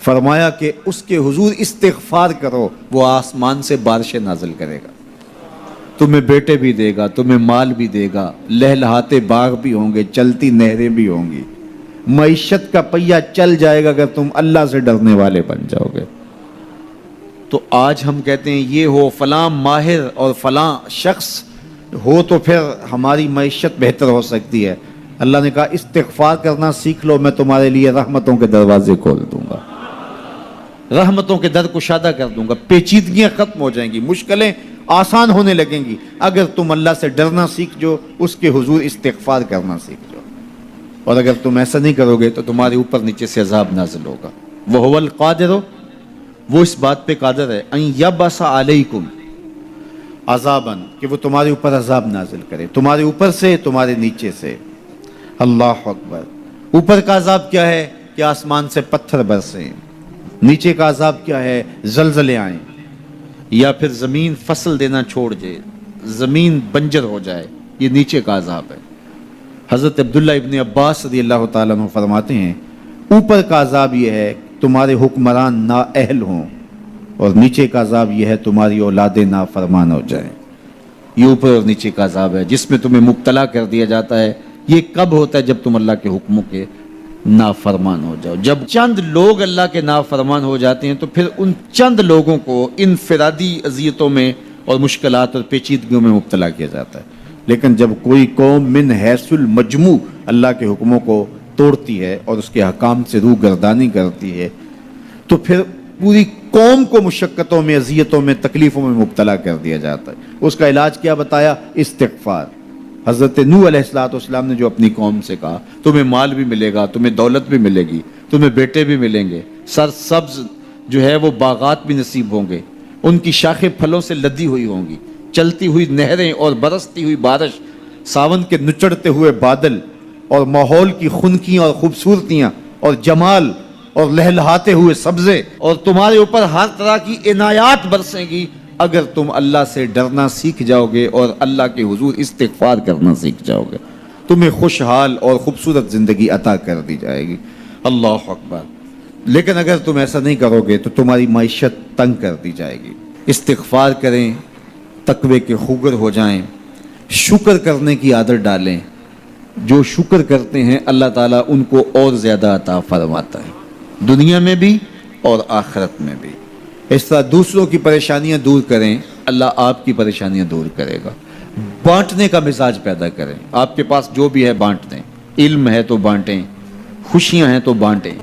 فرمایا کہ اس کے حضور استغفار کرو، وہ آسمان سے بارشیں نازل کرے گا، تمہیں بیٹے بھی دے گا، تمہیں مال بھی دے گا، لہلہاتے باغ بھی ہوں گے، چلتی نہریں بھی ہوں گی، معیشت کا پہیہ چل جائے گا اگر تم اللہ سے ڈرنے والے بن جاؤ گے۔ تو آج ہم کہتے ہیں یہ ہو فلاں ماہر اور فلاں شخص ہو تو پھر ہماری معیشت بہتر ہو سکتی ہے۔ اللہ نے کہا استغفار کرنا سیکھ لو، میں تمہارے لیے رحمتوں کے دروازے کھول دوں گا، رحمتوں کے در کشادہ کر دوں گا، پیچیدگیاں ختم ہو جائیں گی، مشکلیں آسان ہونے لگیں گی اگر تم اللہ سے ڈرنا سیکھ جو، اس کے حضور استغفار کرنا سیکھ جو۔ اور اگر تم ایسا نہیں کرو گے تو تمہارے اوپر نیچے سے عذاب نازل ہوگا۔ وَهُوَ الْقَادِرُ، وہ اس بات پہ قادر ہے، ان یبعث علیکم عذاباً، کہ وہ تمہارے اوپر عذاب نازل کرے، تمہارے اوپر سے، تمہارے نیچے سے۔ اللہ اکبر۔ اوپر کا عذاب کیا ہے کہ آسمان سے پتھر برسیں، نیچے کا عذاب کیا ہے زلزلے آئیں، یا پھر زمین فصل دینا چھوڑ جائے، زمین بنجر ہو جائے، یہ نیچے کا عذاب ہے۔ حضرت عبداللہ ابن عباس رضی اللہ تعالیٰ عنہ فرماتے ہیں اوپر کا عذاب یہ ہے تمہارے حکمران نااہل ہوں، اور نیچے کا عذاب یہ ہے تمہاری اولادیں نافرمان ہو جائیں۔ یہ اوپر اور نیچے کا عذاب ہے جس میں تمہیں مبتلا کر دیا جاتا ہے۔ یہ کب ہوتا ہے؟ جب تم اللہ کے حکموں کے نافرمان ہو جاؤ۔ جب چند لوگ اللہ کے نافرمان ہو جاتے ہیں تو پھر ان چند لوگوں کو انفرادی اذیتوں میں اور مشکلات اور پیچیدگیوں میں مبتلا کیا جاتا ہے۔ لیکن جب کوئی قوم من حیث المجموع اللہ کے حکموں کو توڑتی ہے اور اس کے حکام سے روح گردانی کرتی ہے تو پھر پوری قوم کو مشقتوں میں، اذیتوں میں، تکلیفوں میں مبتلا کر دیا جاتا ہے۔ اس کا علاج کیا بتایا؟ استغفار۔ حضرت نوح علیہ السلام نے جو اپنی قوم سے کہا تمہیں مال بھی ملے گا، تمہیں دولت بھی ملے گی، تمہیں بیٹے بھی ملیں گے، سرسبز جو ہے وہ باغات بھی نصیب ہوں گے، ان کی شاخیں پھلوں سے لدی ہوئی ہوں گی، چلتی ہوئی نہریں اور برستی ہوئی بارش، ساون کے نچڑتے ہوئے بادل، اور ماحول کی خنکیاں اور خوبصورتیاں اور جمال اور لہلہاتے ہوئے سبزے، اور تمہارے اوپر ہر طرح کی عنایات برسیں گی اگر تم اللہ سے ڈرنا سیکھ جاؤ گے اور اللہ کے حضور استغفار کرنا سیکھ جاؤ گے، تمہیں خوشحال اور خوبصورت زندگی عطا کر دی جائے گی۔ اللہ اکبر۔ لیکن اگر تم ایسا نہیں کرو گے تو تمہاری معیشت تنگ کر دی جائے گی۔ استغفار کریں، تقوی کے خوگر ہو جائیں، شکر کرنے کی عادت ڈالیں۔ جو شکر کرتے ہیں اللہ تعالیٰ ان کو اور زیادہ عطا فرماتا ہے، دنیا میں بھی اور آخرت میں بھی۔ اس طرح دوسروں کی پریشانیاں دور کریں، اللہ آپ کی پریشانیاں دور کرے گا۔ بانٹنے کا مزاج پیدا کریں، آپ کے پاس جو بھی ہے بانٹ دیں، علم ہے تو بانٹیں، خوشیاں ہیں تو بانٹیں،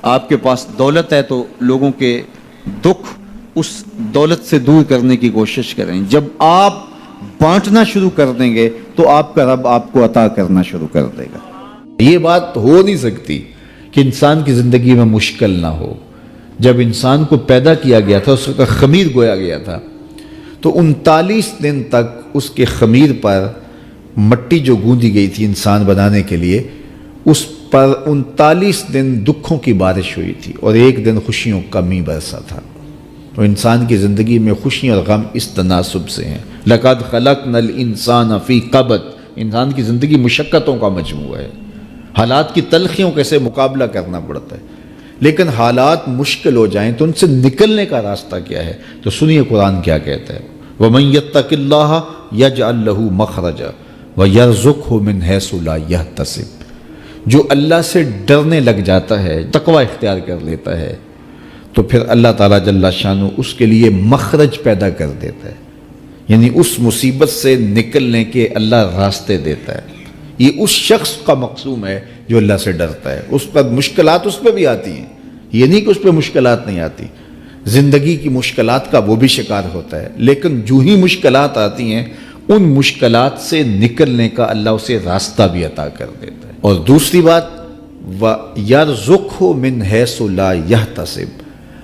آپ کے پاس دولت ہے تو لوگوں کے دکھ اس دولت سے دور کرنے کی کوشش کریں۔ جب آپ بانٹنا شروع کر دیں گے تو آپ کا رب آپ کو عطا کرنا شروع کر دے گا۔ یہ بات ہو نہیں سکتی کہ انسان کی زندگی میں مشکل نہ ہو۔ جب انسان کو پیدا کیا گیا تھا، اس کا خمیر گویا گیا تھا، تو 39 دن تک اس کے خمیر پر مٹی جو گوندی گئی تھی انسان بنانے کے لیے، اس پر 39 دن دکھوں کی بارش ہوئی تھی اور ایک دن خوشیوں کا می برسا تھا۔ تو انسان کی زندگی میں خوشیاں اور غم اس تناسب سے ہیں۔ لَقَدْ خَلَقْنَا الْإِنسَانَ فِي قَبْضٍ، انسان کی زندگی مشقتوں کا مجموعہ ہے، حالات کی تلخیوں کے سے مقابلہ کرنا پڑتا ہے۔ لیکن حالات مشکل ہو جائیں تو ان سے نکلنے کا راستہ کیا ہے؟ تو سنیے قرآن کیا کہتا ہے، وَمَن يَتَّقِ اللَّهَ يَجْعَلْ لَهُ مَخْرَجًا وَيَرْزُقْهُ مِنْ حَيْثُ لَا يَحْتَسِبُ، جو اللہ سے ڈرنے لگ جاتا ہے، تقوی اختیار کر لیتا ہے، تو پھر اللہ تعالیٰ جل شانہ اس کے لیے مخرج پیدا کر دیتا ہے، یعنی اس مصیبت سے نکلنے کے اللہ راستے دیتا ہے۔ یہ اس شخص کا مقصوم ہے جو اللہ سے ڈرتا ہے۔ اس پر مشکلات اس پہ بھی آتی ہیں، یہ نہیں کہ اس پہ مشکلات نہیں آتی، زندگی کی مشکلات کا وہ بھی شکار ہوتا ہے، لیکن جو ہی مشکلات آتی ہیں ان مشکلات سے نکلنے کا اللہ اسے راستہ بھی عطا کر دیتا ہے۔ اور دوسری بات، وَيَرْزُقْهُ مِنْ حَيْثُ لَا يَحْتَسِبُ،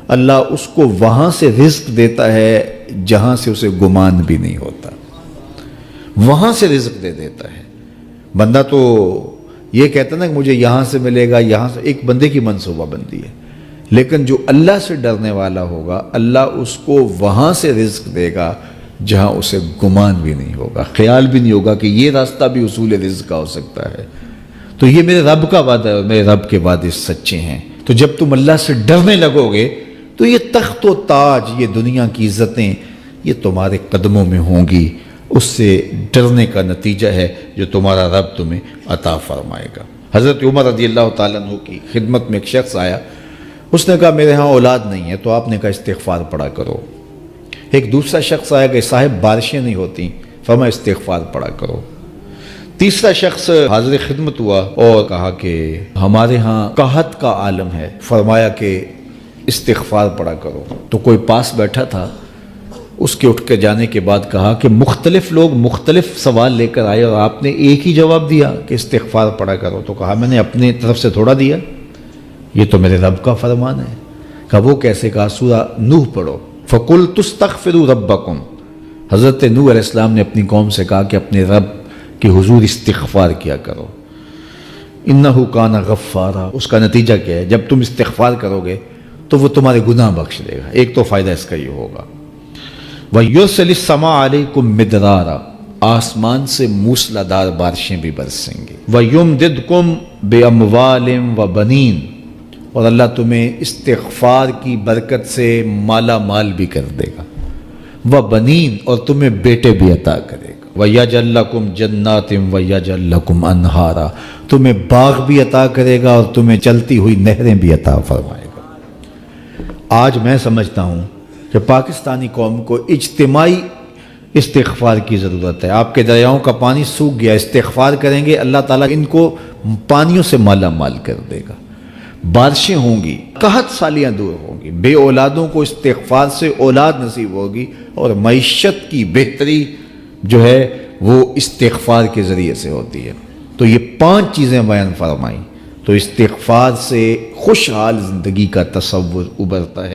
اللہ اس کو وہاں سے رزق دیتا ہے جہاں سے اسے گمان بھی نہیں ہوتا، وہاں سے رزق دے دیتا ہے۔ بندہ تو یہ کہتا نا کہ مجھے یہاں سے ملے گا، یہاں سے، ایک بندے کی منصوبہ بندی ہے، لیکن جو اللہ سے ڈرنے والا ہوگا اللہ اس کو وہاں سے رزق دے گا جہاں اسے گمان بھی نہیں ہوگا، خیال بھی نہیں ہوگا کہ یہ راستہ بھی حصول رزق کا ہو سکتا ہے۔ تو یہ میرے رب کا وعدہ ہے اور میرے رب کے وعدے سچے ہیں۔ تو جب تم اللہ سے ڈرنے لگو گے تو یہ تخت و تاج، یہ دنیا کی عزتیں، یہ تمہارے قدموں میں ہوں گی۔ اس سے ڈرنے کا نتیجہ ہے جو تمہارا رب تمہیں عطا فرمائے گا۔ حضرت عمر رضی اللہ تعالیٰ عنہ کی خدمت میں ایک شخص آیا، اس نے کہا میرے ہاں اولاد نہیں ہے، تو آپ نے کہا استغفار پڑھا کرو۔ ایک دوسرا شخص آیا کہ صاحب بارشیں نہیں ہوتی، فرمایا استغفار پڑھا کرو۔ تیسرا شخص حاضر خدمت ہوا اور کہا کہ ہمارے ہاں قحط کا عالم ہے، فرمایا کہ استغفار پڑھا کرو۔ تو کوئی پاس بیٹھا تھا، اس کے اٹھ کے جانے کے بعد کہا کہ مختلف لوگ مختلف سوال لے کر آئے اور آپ نے ایک ہی جواب دیا کہ استغفار پڑھا کرو۔ تو کہا میں نے اپنے طرف سے تھوڑا دیا، یہ تو میرے رب کا فرمان ہے۔ کہا وہ کیسے؟ کہا سورہ نوح پڑھو، فَقُلْتُ اسْتَغْفِرُوا رَبَّكُمْ۔ حضرت نوح علیہ السلام نے اپنی قوم سے کہا کہ اپنے رب کے حضور استغفار کیا کرو، اِنَّهُ كَانَ غَفَّارًا۔ اس کا نتیجہ کیا ہے؟ جب تم استغفار کرو گے تو وہ تمہارے گناہ بخش دے گا۔ ایک تو فائدہ اس کا یہ ہوگا، وَيُرْسِلِ السَّمَاءَ عَلَيْكُمْ مِدْرَارًا، آسمان سے موسلادھار بارشیں بھی برسیں گی۔ وَيُمْدِدْكُمْ بِأَمْوَالٍ وَبَنِينَ، اور اللہ تمہیں استغفار کی برکت سے مالا مال بھی کر دے گا۔ وَبَنِينَ، اور تمہیں بیٹے بھی عطا کرے گا۔ وَيَجْعَلْ لَكُمْ جَنَّاتٍ وَيَجْعَلْ لَكُمْ أَنْهَارًا، تمہیں باغ بھی عطا کرے گا اور تمہیں چلتی ہوئی نہریں بھی عطا فرمائے گا۔ آج میں سمجھتا ہوں کہ پاکستانی قوم کو اجتماعی استغفار کی ضرورت ہے۔ آپ کے دریاؤں کا پانی سوکھ گیا، استغفار کریں گے اللہ تعالیٰ ان کو پانیوں سے مالا مال کر دے گا۔ بارشیں ہوں گی، قحط سالیاں دور ہوں گی، بے اولادوں کو استغفار سے اولاد نصیب ہوگی، اور معیشت کی بہتری جو ہے وہ استغفار کے ذریعے سے ہوتی ہے۔ تو یہ 5 چیزیں بیان فرمائیں، تو استغفار سے خوشحال زندگی کا تصور ابھرتا ہے۔